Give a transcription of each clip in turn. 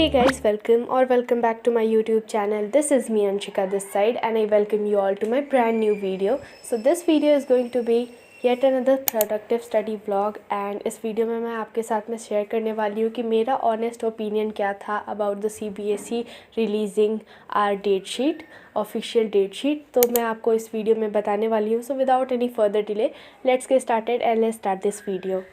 Hey guys, welcome back to my YouTube channel. This is me Anshika this side and I welcome you all to my brand new video. So this video is going to be yet another productive study vlog and इस video में मैं आपके साथ में share करने वाली हूँ कि मेरा ऑनेस्ट ओपिनियन क्या था about the CBSE releasing are date sheet, official date sheet. तो मैं आपको इस वीडियो में बताने वाली हूँ। So without any further delay let's get started and let's start this video.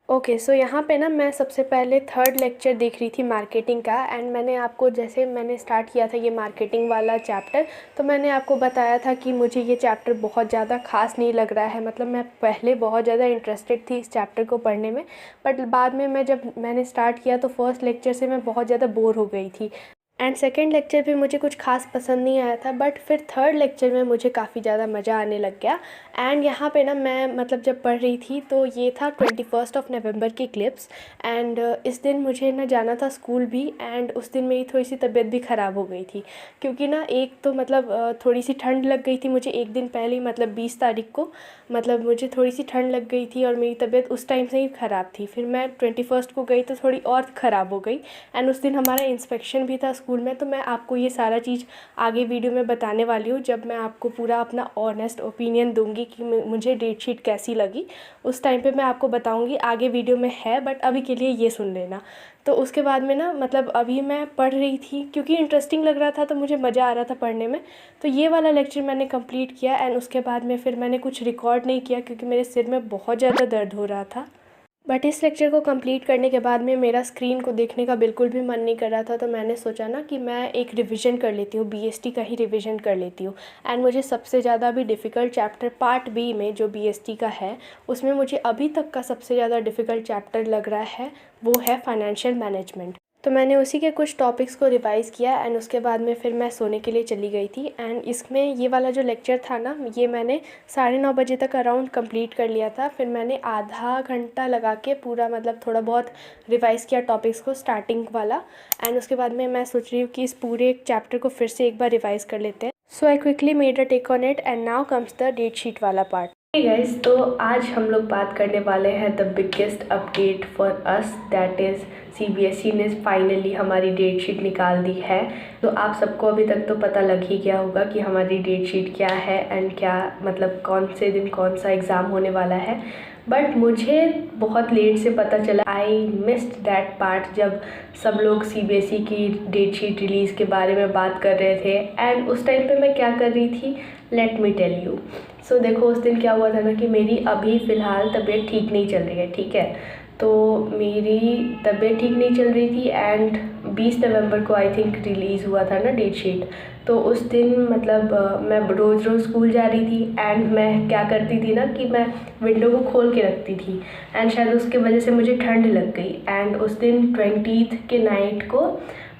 Okay so यहाँ पे ना मैं सबसे पहले थर्ड लेक्चर देख रही थी मार्केटिंग का एंड मैंने आपको जैसे मैंने स्टार्ट किया था ये मार्केटिंग वाला चैप्टर, तो मैंने आपको बताया था कि मुझे ये चैप्टर बहुत ज़्यादा खास नहीं लग रहा है। मतलब मैं पहले बहुत ज़्यादा इंटरेस्टेड थी इस चैप्टर को पढ़ने में, बट बाद में जब मैंने स्टार्ट किया तो फर्स्ट लेक्चर से मैं बहुत ज़्यादा बोर हो गई थी एंड सेकेंड लेक्चर भी मुझे कुछ खास पसंद नहीं आया था। बट फिर थर्ड लेक्चर में मुझे काफ़ी ज़्यादा मज़ा आने लग गया एंड यहाँ पे ना मैं मतलब जब पढ़ रही थी तो ये था 21 नवंबर की क्लिप्स एंड इस दिन मुझे ना जाना था स्कूल भी एंड उस दिन मेरी थोड़ी सी तबीयत भी ख़राब हो गई थी क्योंकि ना एक तो मतलब थोड़ी सी ठंड लग गई थी मुझे एक दिन पहले ही, मतलब 20 तारीख को मतलब मुझे थोड़ी सी ठंड लग गई थी और मेरी तबीयत उस टाइम से ही ख़राब थी। फिर मैं 21 को गई तो थोड़ी और ख़राब हो गई एंड उस दिन हमारा इंस्पेक्शन भी था स्कूल में। तो मैं आपको ये सारा चीज़ आगे वीडियो में बताने वाली हूँ जब मैं आपको पूरा अपना ऑनेस्ट ओपिनियन दूंगी कि मुझे डेट शीट कैसी लगी। उस टाइम पे मैं आपको बताऊंगी, आगे वीडियो में है बट अभी के लिए ये सुन लेना। तो उसके बाद में ना मतलब अभी मैं पढ़ रही थी क्योंकि इंटरेस्टिंग लग रहा था तो मुझे मज़ा आ रहा था पढ़ने में। तो ये वाला लेक्चर मैंने कंप्लीट किया एंड उसके बाद में फिर मैंने कुछ रिकॉर्ड नहीं किया क्योंकि मेरे सिर में बहुत ज़्यादा दर्द हो रहा था। बट इस लेक्चर को कंप्लीट करने के बाद में मेरा स्क्रीन को देखने का बिल्कुल भी मन नहीं कर रहा था। तो मैंने सोचा ना कि मैं एक रिवीजन कर लेती हूँ, BST का ही रिवीजन कर लेती हूँ। एंड मुझे सबसे ज़्यादा अभी डिफ़िकल्ट चैप्टर पार्ट बी में जो BST का है उसमें मुझे अभी तक का सबसे ज़्यादा डिफ़िकल्ट चैप्टर लग रहा है, वो है फाइनेंशियल मैनेजमेंट। तो मैंने उसी के कुछ टॉपिक्स को रिवाइज़ किया एंड उसके बाद में फिर मैं सोने के लिए चली गई थी एंड इसमें ये वाला जो लेक्चर था ना ये मैंने 9:30 बजे तक अराउंड कंप्लीट कर लिया था। फिर मैंने आधा घंटा लगा के पूरा मतलब थोड़ा बहुत रिवाइज़ किया टॉपिक्स को, स्टार्टिंग वाला। एंड उसके बाद में मैं सोच रही हूँ कि इस पूरे चैप्टर को फिर से एक बार रिवाइज़ कर लेते हैं। So I quickly made a take on it and now comes the date sheet वाला पार्ट। गाइस, तो आज हम लोग बात करने वाले हैं the biggest update for us, that is CBSE ने फाइनली हमारी डेट शीट निकाल दी है। तो आप सबको अभी तक तो पता लग ही गया होगा कि हमारी डेट शीट क्या है एंड क्या मतलब कौन से दिन कौन सा एग्ज़ाम होने वाला है। बट मुझे बहुत लेट से पता चला, आई मिस्ड दैट पार्ट जब सब लोग CBSE की डेट शीट रिलीज़ के बारे में बात कर रहे थे एंड उस टाइम पे मैं क्या कर रही थी, लेट मी टेल यू। सो देखो उस दिन क्या हुआ था ना कि मेरी अभी फ़िलहाल तबीयत ठीक नहीं चल रही है, ठीक है। तो मेरी तबीयत ठीक नहीं चल रही थी एंड 20 नवंबर को आई थिंक रिलीज़ हुआ था ना डेट शीट। तो उस दिन मतलब मैं रोज़ स्कूल जा रही थी एंड मैं क्या करती थी ना कि मैं विंडो को खोल के रखती थी एंड शायद उसके वजह से मुझे ठंड लग गई एंड उस दिन 20th के नाइट को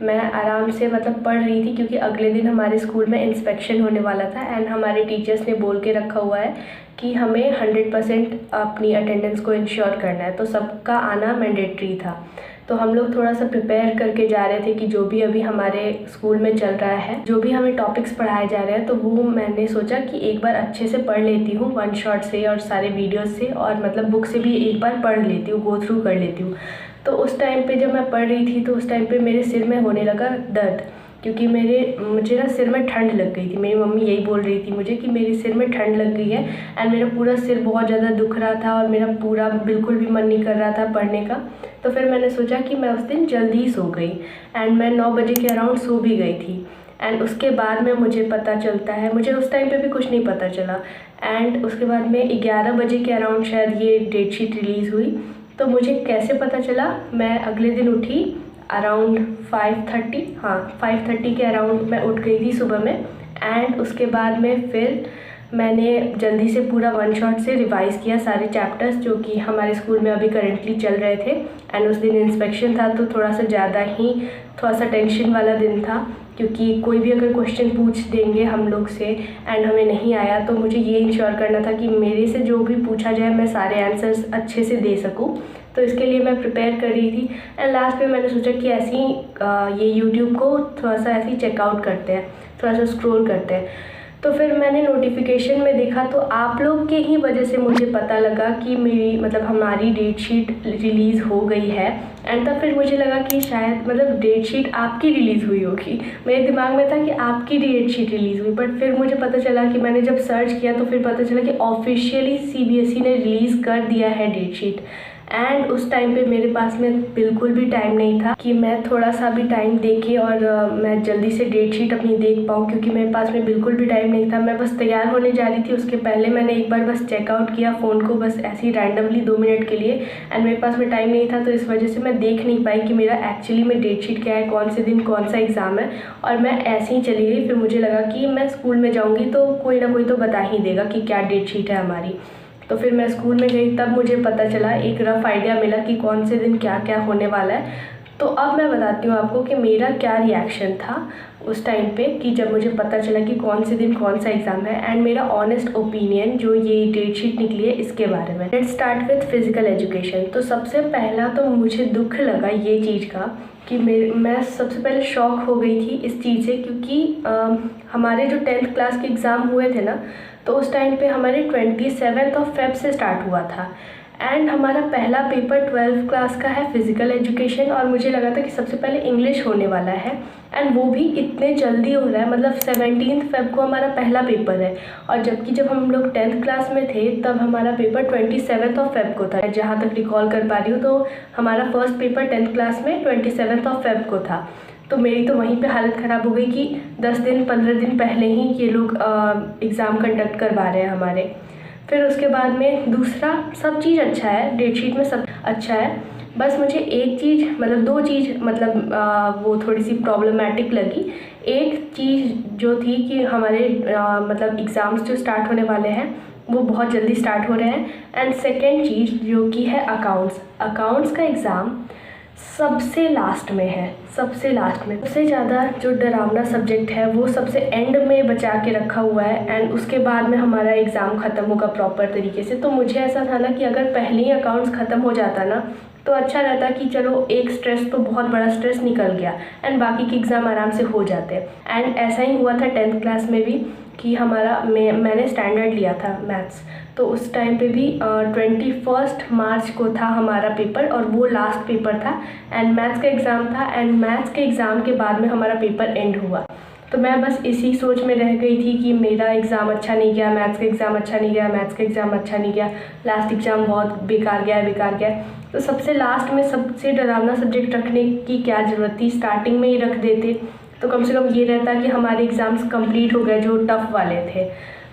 मैं आराम से मतलब पढ़ रही थी क्योंकि अगले दिन हमारे स्कूल में इंस्पेक्शन होने वाला था एंड हमारे टीचर्स ने बोल के रखा हुआ है कि हमें 100% अपनी अटेंडेंस को इंश्योर करना है, तो सबका आना मैंडेटरी था। तो हम लोग थोड़ा सा प्रिपेयर करके जा रहे थे कि जो भी अभी हमारे स्कूल में चल रहा है, जो भी हमें टॉपिक्स पढ़ाए जा रहे हैं, तो वो मैंने सोचा कि एक बार अच्छे से पढ़ लेती हूँ वन शॉट से और सारे वीडियोस से, और मतलब बुक से भी एक बार पढ़ लेती हूँ, गो थ्रू कर लेती हूँ। तो उस टाइम पे जब मैं पढ़ रही थी तो उस टाइम पे मेरे सिर में होने लगा दर्द क्योंकि मुझे ना सिर में ठंड लग गई थी। मेरी मम्मी यही बोल रही थी मुझे कि मेरे सिर में ठंड लग गई है एंड मेरा पूरा सिर बहुत ज़्यादा दुख रहा था और मेरा पूरा बिल्कुल भी मन नहीं कर रहा था पढ़ने का। तो फिर मैंने सोचा कि मैं उस दिन जल्दी ही सो गई एंड मैं 9 बजे के अराउंड सो भी गई थी। एंड उसके बाद में मुझे पता चलता है, मुझे उस टाइम पे भी कुछ नहीं पता चला एंड उसके बाद में 11 बजे के अराउंड शायद ये डेट शीट रिलीज़ हुई। तो मुझे कैसे पता चला, मैं अगले दिन उठी अराउंड 5:30, हाँ 5:30 के अराउंड मैं उठ गई थी सुबह में एंड उसके बाद में फिर मैंने जल्दी से पूरा वन शॉट से रिवाइज़ किया सारे चैप्टर्स जो कि हमारे स्कूल में अभी करंटली चल रहे थे। एंड उस दिन इंस्पेक्शन था तो थोड़ा सा टेंशन वाला दिन था क्योंकि कोई भी अगर क्वेश्चन पूछ देंगे हम लोग से एंड हमें नहीं आया तो मुझे ये इंश्योर करना था कि मेरे से जो भी पूछा जाए मैं सारे आंसर्स अच्छे से दे सकूं। तो इसके लिए मैं प्रिपेयर कर रही थी एंड लास्ट में मैंने सोचा कि ये यूट्यूब को थोड़ा सा ऐसे ही चेकआउट करते हैं, थोड़ा सा स्क्रॉल करते हैं। तो फिर मैंने नोटिफिकेशन में देखा तो आप लोग के ही वजह से मुझे पता लगा कि मेरी मतलब हमारी डेट शीट रिलीज़ हो गई है। एंड तब फिर मुझे लगा कि शायद मतलब डेट शीट आपकी रिलीज़ हुई होगी। मेरे दिमाग में था कि आपकी डेट शीट रिलीज़ हुई, बट फिर मुझे पता चला कि मैंने जब सर्च किया तो फिर पता चला कि ऑफिशियली CBSE ने रिलीज़ कर दिया है डेट शीट। एंड उस टाइम पे मेरे पास में बिल्कुल भी टाइम नहीं था कि मैं थोड़ा सा भी टाइम देके और मैं जल्दी से डेट शीट अपनी देख पाऊँ, क्योंकि मेरे पास में बिल्कुल भी टाइम नहीं था। मैं बस तैयार होने जा रही थी, उसके पहले मैंने एक बार बस चेकआउट किया फ़ोन को, बस ऐसे ही रैंडमली 2 मिनट के लिए। एंड मेरे पास में टाइम नहीं था, तो इस वजह से मैं देख नहीं पाई कि मेरा एक्चुअली में डेट शीट क्या है, कौन से दिन कौन सा एग्ज़ाम है। और मैं ऐसे ही चली गई। फिर मुझे लगा कि मैं स्कूल में जाऊँगी तो कोई ना कोई तो बता ही देगा कि क्या डेट शीट है हमारी। तो फिर मैं स्कूल में गई, तब मुझे पता चला, एक रफ़ आइडिया मिला कि कौन से दिन क्या क्या होने वाला है। तो अब मैं बताती हूँ आपको कि मेरा क्या रिएक्शन था उस टाइम पे कि जब मुझे पता चला कि कौन से दिन कौन सा एग्ज़ाम है, एंड मेरा ऑनेस्ट ओपिनियन जो ये डेट शीट निकली है इसके बारे में। Let's start with physical education. तो सबसे पहला तो मुझे दुख लगा ये चीज़ का कि मैं सबसे पहले शॉक हो गई थी इस चीज़ से, क्योंकि हमारे जो 10th क्लास के एग्ज़ाम हुए थे ना, तो उस टाइम पे हमारे 27 फेब से स्टार्ट हुआ था। एंड हमारा पहला पेपर 12th क्लास का है फिज़िकल एजुकेशन, और मुझे लगा था कि सबसे पहले इंग्लिश होने वाला है, एंड वो भी इतने जल्दी हो रहा है, मतलब 17 फेब को हमारा पहला पेपर है। और जबकि जब हम लोग 10th क्लास में थे तब हमारा पेपर 27 फेब को था, जहाँ तक रिकॉल कर पा रही हूँ। तो हमारा फर्स्ट पेपर 10th क्लास में 27 फेब को था। तो मेरी तो वहीं पे हालत ख़राब हो गई कि 10 दिन 15 दिन पहले ही ये लोग एग्ज़ाम कंडक्ट करवा रहे हैं हमारे। फिर उसके बाद में दूसरा, सब चीज़ अच्छा है, डेट शीट में सब अच्छा है, बस मुझे एक चीज़ मतलब 2 चीज़ मतलब वो थोड़ी सी प्रॉब्लमेटिक लगी। एक चीज़ जो थी कि हमारे मतलब एग्ज़ाम्स जो स्टार्ट होने वाले हैं वो बहुत जल्दी स्टार्ट हो रहे हैं। एंड सेकेंड चीज़ जो कि है अकाउंट्स का एग्ज़ाम सबसे लास्ट में है, सबसे लास्ट में। सबसे ज़्यादा जो डरावना सब्जेक्ट है वो सबसे एंड में बचा के रखा हुआ है, एंड उसके बाद में हमारा एग्ज़ाम ख़त्म होगा प्रॉपर तरीके से। तो मुझे ऐसा था ना कि अगर पहले ही अकाउंट्स ख़त्म हो जाता ना तो अच्छा रहता कि चलो एक स्ट्रेस तो बहुत बड़ा स्ट्रेस निकल गया, एंड बाकी के एग्ज़ाम आराम से हो जाते। एंड ऐसा ही हुआ था 10th क्लास में भी कि हमारा मैंने स्टैंडर्ड लिया था मैथ्स, तो उस टाइम पे भी 21 मार्च को था हमारा पेपर, और वो लास्ट पेपर था, एंड मैथ्स का एग्ज़ाम था। एंड मैथ्स के एग्ज़ाम के बाद में हमारा पेपर एंड हुआ। तो मैं बस इसी सोच में रह गई थी कि मेरा एग्ज़ाम अच्छा नहीं गया, मैथ्स का एग्ज़ाम अच्छा नहीं गया, मैथ्स का एग्ज़ाम अच्छा नहीं गया, लास्ट एग्ज़ाम बहुत बेकार गया। तो सबसे लास्ट में सबसे डरावना सब्जेक्ट रखने की क्या ज़रूरत थी, स्टार्टिंग में ही रख देते तो कम से कम ये रहता कि हमारे एग्ज़ाम्स कंप्लीट हो गए जो टफ़ वाले थे।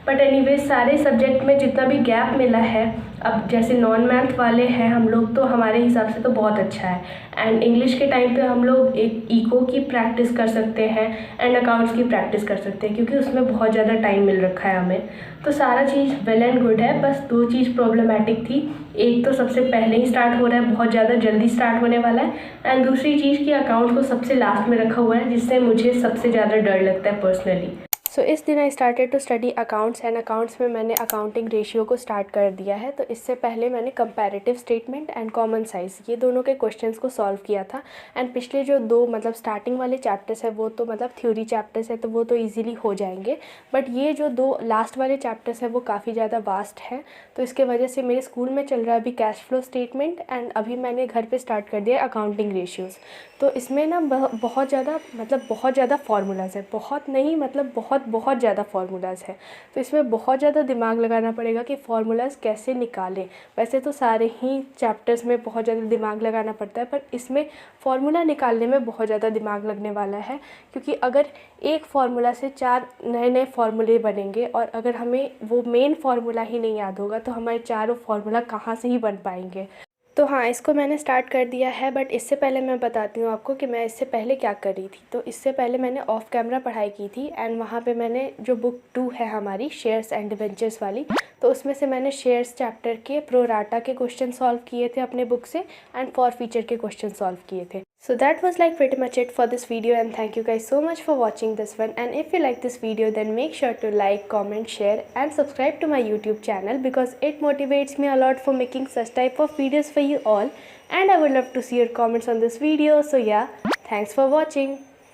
बट एनीवे सारे सब्जेक्ट में जितना भी गैप मिला है, अब जैसे नॉन मैथ वाले हैं हम लोग, तो हमारे हिसाब से तो बहुत अच्छा है। एंड इंग्लिश के टाइम पे हम लोग एक इको की प्रैक्टिस कर सकते हैं एंड अकाउंट्स की प्रैक्टिस कर सकते हैं, क्योंकि उसमें बहुत ज़्यादा टाइम मिल रखा है हमें। तो सारा चीज़ वेल एंड गुड है, बस 2 चीज़ प्रॉब्लमेटिक थी। एक तो सबसे पहले ही स्टार्ट हो रहा है, बहुत ज़्यादा जल्दी स्टार्ट होने वाला है, एंड दूसरी चीज़ कि अकाउंट्स को सबसे लास्ट में रखा हुआ है, जिससे मुझे सबसे ज़्यादा डर लगता है पर्सनली। सो इस दिन I started to study accounts, and accounts में मैंने अकाउंटिंग रेशियो को स्टार्ट कर दिया है। तो इससे पहले मैंने comparative statement and common size ये दोनों के क्वेश्चंस को सॉल्व किया था। एंड पिछले जो 2 मतलब स्टार्टिंग वाले चैप्टर्स है वो तो मतलब थ्योरी चैप्टर्स है, तो वो तो ईजिली हो जाएंगे। बट ये जो 2 लास्ट वाले चैप्टर्स है वो काफ़ी ज़्यादा वास्ट है, तो इसके वजह से मेरे स्कूल में चल रहा है अभी कैश फ्लो स्टेटमेंट, एंड अभी मैंने घर पर स्टार्ट कर दिया अकाउंटिंग रेशियोज़। तो इसमें ना बहुत ज़्यादा फार्मूलाज़ है, बहुत नहीं मतलब बहुत ज़्यादा फार्मूलाज़ है। तो इसमें बहुत ज़्यादा दिमाग लगाना पड़ेगा कि फार्मूलाज़ कैसे निकालें। वैसे तो सारे ही चैप्टर्स में बहुत ज़्यादा दिमाग लगाना पड़ता है, पर इसमें फार्मूला निकालने में बहुत ज़्यादा दिमाग लगने वाला है, क्योंकि अगर एक फार्मूला से 4 नए फार्मूले बनेंगे, और अगर हमें वो मेन फार्मूला ही नहीं याद होगा तो हमारे चारों फार्मूला कहाँ से ही बन पाएंगे। तो हाँ, इसको मैंने स्टार्ट कर दिया है, बट इससे पहले मैं बताती हूँ आपको कि मैं इससे पहले क्या कर रही थी। तो इससे पहले मैंने ऑफ कैमरा पढ़ाई की थी, एंड वहाँ पे मैंने जो बुक 2 है हमारी शेयर्स एंड डिबेंचर्स वाली, तो उसमें से मैंने शेयर्स चैप्टर के प्रो राटा के क्वेश्चन सॉल्व किए थे अपने बुक से, एंड फॉर फीचर के क्वेश्चन सॉल्व किए थे। So that was like pretty much it for this video, and thank you guys so much for watching this one. And if you like this video, then make sure to like, comment, share and subscribe to my YouTube channel, because it motivates me a lot for making such type of videos for you all. And I would love to see your comments on this video. So yeah, thanks for watching.